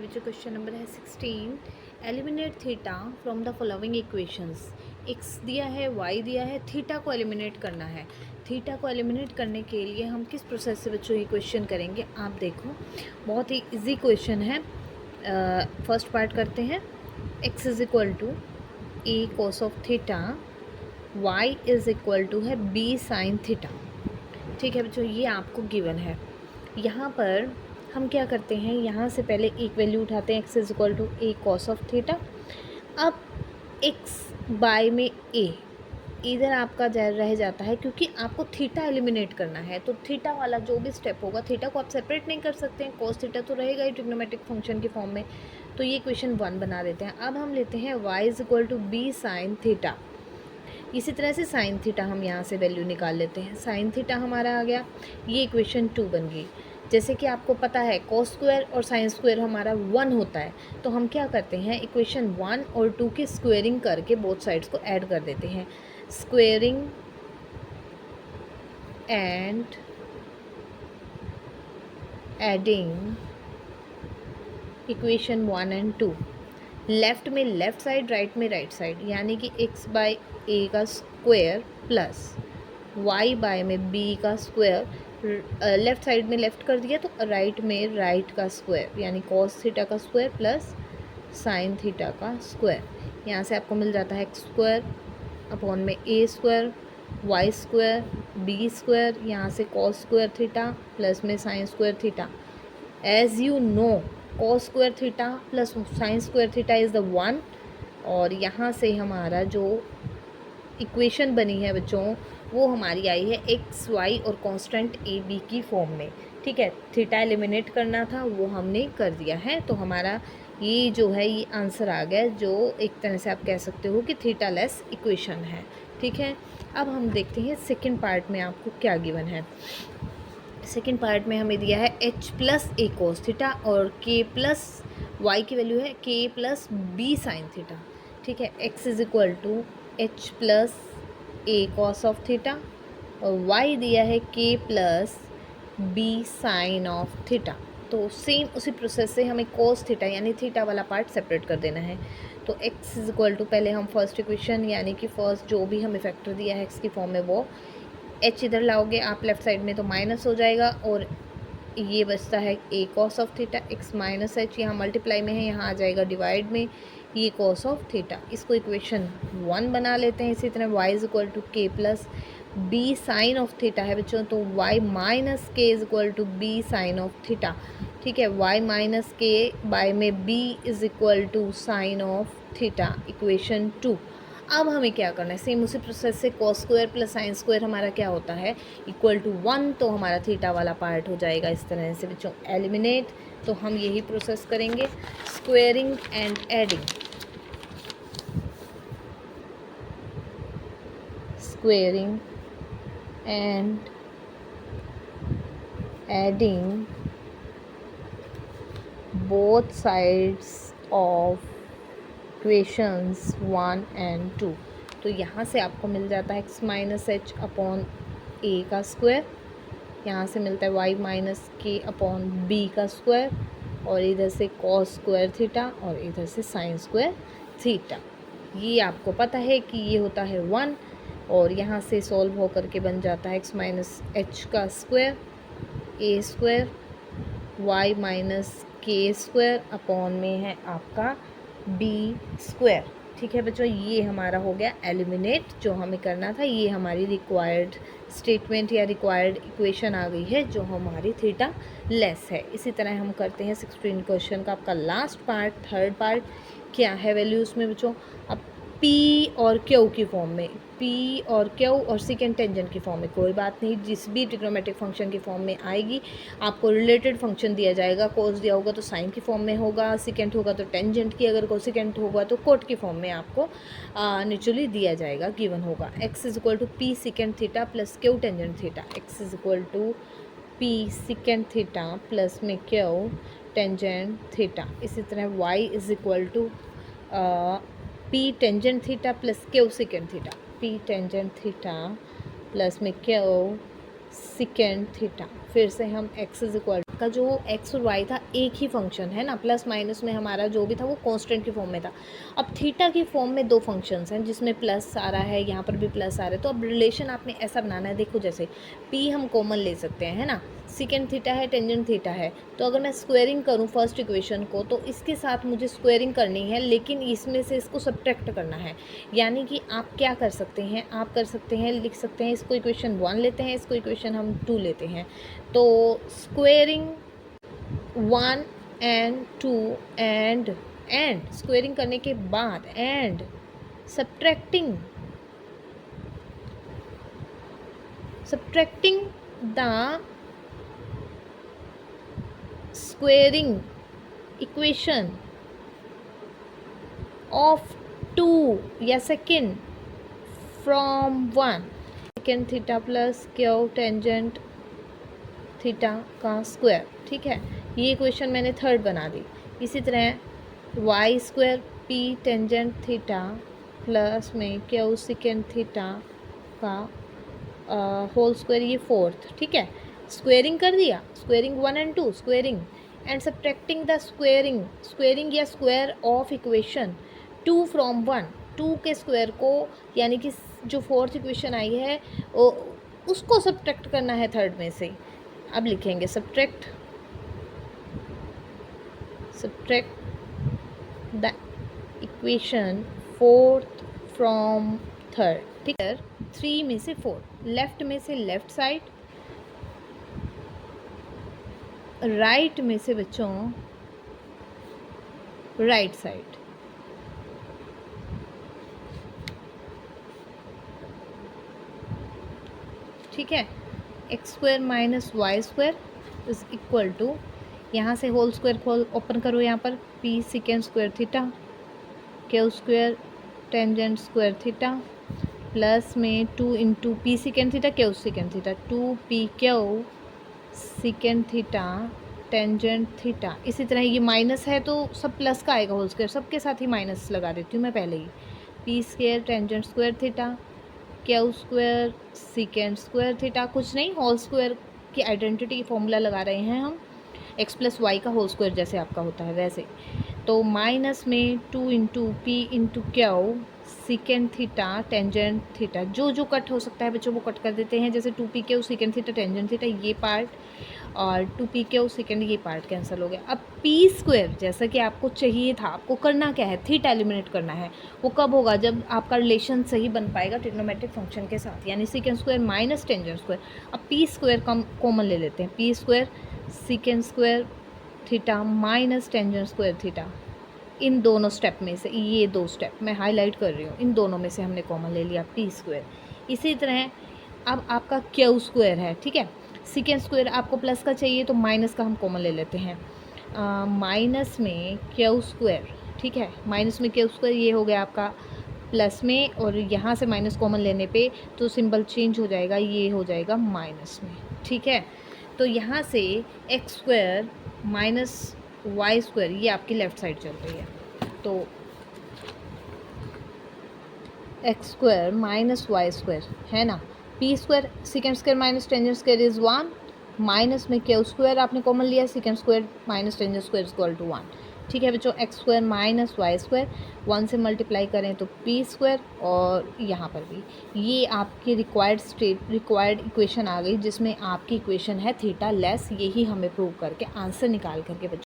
बच्चों question number है 16। Eliminate theta from the following equations. X दिया है, वाई दिया है, थीटा को एलिमिनेट करना है। थीटा को एलिमिनेट करने के लिए हम किस प्रोसेस से बच्चों ये क्वेश्चन करेंगे, आप देखो बहुत ही इजी क्वेश्चन है। फर्स्ट पार्ट करते हैं। X is equal to a cos of theta, y is equal to है बी साइन थीटा। ठीक है बच्चों, ये आपको गिवन है। यहाँ पर हम क्या करते हैं, यहाँ से पहले एक वैल्यू उठाते हैं, x is equal to a cos of theta. अब एक्स बाय में ए इधर आपका रह जाता है, क्योंकि आपको थीटा एलिमिनेट करना है। तो थीटा वाला जो भी स्टेप होगा, थीटा को आप सेपरेट नहीं कर सकते हैं, कॉस थीटा तो रहेगा ही ट्रिग्नोमेट्रिक फंक्शन के फॉर्म में। तो ये इक्वेशन 1 बना देते हैं। अब हम लेते हैं y is equal to b sine theta. इसी तरह से साइन थीटा हम यहाँ से वैल्यू निकाल लेते हैं। साइन थीटा हमारा आ गया, ये इक्वेशन 2 बन गई। जैसे कि आपको पता है कॉस स्क्वायर और साइन स्क्वायर हमारा 1 होता है, तो हम क्या करते हैं, इक्वेशन 1 और 2 की स्क्वेयरिंग करके बोथ साइड्स को ऐड कर देते हैं। Squaring and adding equation 1 and 2। Left में लेफ़्ट साइड, राइट में राइट साइड, यानी कि x बाय ए का स्क्वायर प्लस y बाय में b का स्क्वायर। लेफ़्ट साइड में लेफ़्ट कर दिया तो राइट में राइट का स्क्वायर, यानी कॉस थीटा का स्क्वायर प्लस साइन थीटा का स्क्वायर। यहाँ से आपको मिल जाता है एक्स स्क्वायर अपॉन में A square, Y square, B square, यहाँ से कॉस स्क्वायर थीटा प्लस में sine square theta. As you know cos square theta plus sine square theta is the 1। और यहाँ से हमारा जो इक्वेशन बनी है बच्चों, वो हमारी आई है एक्स वाई और कांस्टेंट ए बी की फॉर्म में। ठीक है, थीटा एलिमिनेट करना था, वो हमने कर दिया है। तो हमारा ये जो है, ये आंसर आ गया, जो एक तरह से आप कह सकते हो कि थीटा लेस इक्वेशन है। ठीक है, अब हम देखते हैं सेकेंड पार्ट में आपको क्या गिवन है। सेकेंड पार्ट में हमें दिया है h plus a cos theta और k प्लस वाई की वैल्यू है k plus b sine theta. ठीक है, x is equal to h plus a cos of theta और y दिया है k plus b sine of theta. तो same उसी प्रोसेस से हमें कोस थीटा यानी थीटा वाला पार्ट सेपरेट कर देना है। तो x इज इक्वल टू, पहले हम फर्स्ट इक्वेशन यानी कि फर्स्ट जो भी हमें फैक्टर दिया है x की फॉर्म में, वो h इधर लाओगे आप लेफ़्ट साइड में तो माइनस हो जाएगा, और ये बचता है a cos of theta. x minus h यहाँ मल्टीप्लाई में है, यहाँ आ जाएगा डिवाइड में ये कॉस ऑफ थीटा। इसको इक्वेशन 1 बना लेते हैं। इसी तरह y is equal to k plus b sine of theta है बच्चों, तो y minus k is equal to b sine of theta. ठीक है, y माइनस के बाय में b is equal to sine of theta, equation 2। अब हमें क्या करना है, सेम उसी प्रोसेस से cos square plus sine square हमारा क्या होता है, इक्वल टू 1। तो हमारा थीटा वाला पार्ट हो जाएगा इस तरह से बच्चों एलिमिनेट। तो हम यही प्रोसेस करेंगे, squaring and adding. Squaring and adding both sides of equations 1 and 2। तो यहाँ से आपको मिल जाता है x माइनस एच अपॉन ए का स्क्वायर, यहाँ से मिलता है y माइनस के अपॉन बी का स्क्वायर, और इधर से कॉस स्क्वायर थीटा और इधर से साइन स्क्वायर थीटा। ये आपको पता है कि ये होता है 1, और यहाँ से सॉल्व होकर के बन जाता है x माइनस एच का स्क्वायर, ए स्क्वायर, y माइनस के स्क्वायर अपॉन में है आपका बी स्क्वायर। ठीक है बच्चों, ये हमारा हो गया एलिमिनेट, जो हमें करना था। ये हमारी रिक्वायर्ड स्टेटमेंट या रिक्वायर्ड इक्वेशन आ गई है, जो हमारी थीटा लेस है। इसी तरह हम करते हैं 16 क्वेश्चन का आपका लास्ट पार्ट, थर्ड पार्ट। क्या है वैल्यूज़ में बच्चों, अब P और Q की फॉर्म में, P और Q और सेकेंड टेंजेंट की फॉर्म में, कोई बात नहीं, जिस भी ट्रिग्नोमेट्रिक फंक्शन की फॉर्म में आएगी आपको रिलेटेड फंक्शन दिया जाएगा। कोस दिया होगा तो साइन की फॉर्म में होगा, सेकेंट होगा तो टेंजेंट की, अगर कोसेकेंट होगा तो कोट की फॉर्म में आपको नेचुरली दिया जाएगा, गिवन होगा। x is equal to p secant theta plus q tangent theta, x is equal to p secant theta plus में क्यू टेंजेंट थीटा। इसी तरह y is equal to p tangent theta plus q second theta, p tangent theta plus में q second theta. फिर से हम x is equal आपका जो x और वाई था एक ही फंक्शन है ना, प्लस माइनस में हमारा जो भी था वो कांस्टेंट की फॉर्म में था। अब थीटा की फॉर्म में दो फंक्शंस हैं जिसमें प्लस आ रहा है, यहाँ पर भी प्लस आ रहा है। तो अब रिलेशन आपने ऐसा बनाना है, देखो जैसे पी हम कॉमन ले सकते हैं, है ना, सेकेंड थीटा है, टेंजेंट थीटा है। तो अगर मैं स्क्वेयरिंग करूँ फर्स्ट इक्वेशन को तो इसके साथ मुझे स्क्वेयरिंग करनी है, लेकिन इसमें से इसको सब्ट्रैक्ट करना है। यानी कि आप क्या कर सकते हैं, आप कर सकते हैं, लिख सकते हैं, इसको इक्वेशन 1 लेते हैं, इसको इक्वेशन हम 2 लेते हैं। तो स्क्वेयरिंग 1 एंड 2 एंड स्क्वेयरिंग करने के बाद and subtracting the squaring equation of 2 या second from 1, second theta plus q tangent theta का स्क्वायर। ठीक है, ये इक्वेशन मैंने थर्ड बना दी। इसी तरह y square p tangent theta plus में क्यू सेकेंड थीटा का होल स्क्वायर, ये फोर्थ। ठीक है, स्क्वेयरिंग कर दिया, squaring 1 and 2, squaring and subtracting the squaring या स्क्वायर ऑफ इक्वेशन 2 फ्रॉम 1, 2 के स्क्वायर को, यानी कि जो फोर्थ इक्वेशन आई है उसको सब्ट्रैक्ट करना है थर्ड में से। अब लिखेंगे subtract the equation fourth from third. ठीक है, 3 में से 4, लेफ्ट में से लेफ्ट साइड, राइट में से बच्चों राइट साइड। ठीक है, x square minus y square is equal to, यहाँ से होल स्क्वायर खोल ओपन करो, यहाँ पर p secant square theta Q square tangent square theta plus में 2 into p secant theta q second theta, 2 p q second theta tangent theta. इसी तरह ये माइनस है तो सब प्लस का आएगा, होल स्क्वायर सबके साथ ही माइनस लगा देती हूँ मैं पहले ही। P square tangent square theta Q square second square theta, कुछ नहीं, होल स्क्वायर की आइडेंटिटी फॉर्मूला लगा रहे हैं हम, एक्स प्लस वाई का होल स्क्वायर जैसे आपका होता है वैसे। तो माइनस में 2 into P into Q second theta tangent theta, जो जो कट हो सकता है बच्चों वो कट कर देते हैं, जैसे 2 p q second theta tangent theta ये पार्ट, और 2 पी क्यू सेकेंड ये पार्ट कैंसिल हो गया। अब पी स्क्वायर जैसा कि आपको चाहिए था, आपको करना क्या है, थीटा एलिमिनेट करना है। वो कब होगा, जब आपका रिलेशन सही बन पाएगा ट्रिग्नोमेट्रिक फंक्शन के साथ, यानी second square minus tangent square. अब पी स्क्वायर कॉमन ले लेते हैं, P square second square theta minus tangent square theta, इन दोनों स्टेप में से, ये 2 स्टेप मैं हाईलाइट कर रही हूँ, इन दोनों में से हमने कॉमन ले लिया पी स्क्वायर। इसी तरह अब आपका क्यू स्क्वायर है। ठीक है, सेकेंड स्क्वायर आपको प्लस का चाहिए तो माइनस का हम कॉमन ले लेते हैं, माइनस में क्यू स्क्वायर। ठीक है, माइनस में क्यू स्क्वायर ये हो गया आपका प्लस में, और यहाँ से माइनस कॉमन लेने पे तो सिंबल चेंज हो जाएगा, ये हो जाएगा माइनस में। ठीक है, तो यहाँ से x square minus y square ये आपकी लेफ़्ट साइड चल रही है, तो x square minus y square है ना, p square second square minus tangent square is 1, minus में क्यू स्क्वायर आपने कॉमन लिया, secant square minus tangent square is equal to 1। ठीक है बच्चों, x square minus y square 1 से मल्टीप्लाई करें तो पी स्क्वायर, और यहाँ पर भी ये आपकी रिक्वायर्ड इक्वेशन आ गई, जिसमें आपकी इक्वेशन है थीटा लेस, यही हमें प्रूव करके आंसर निकाल करके बच्चों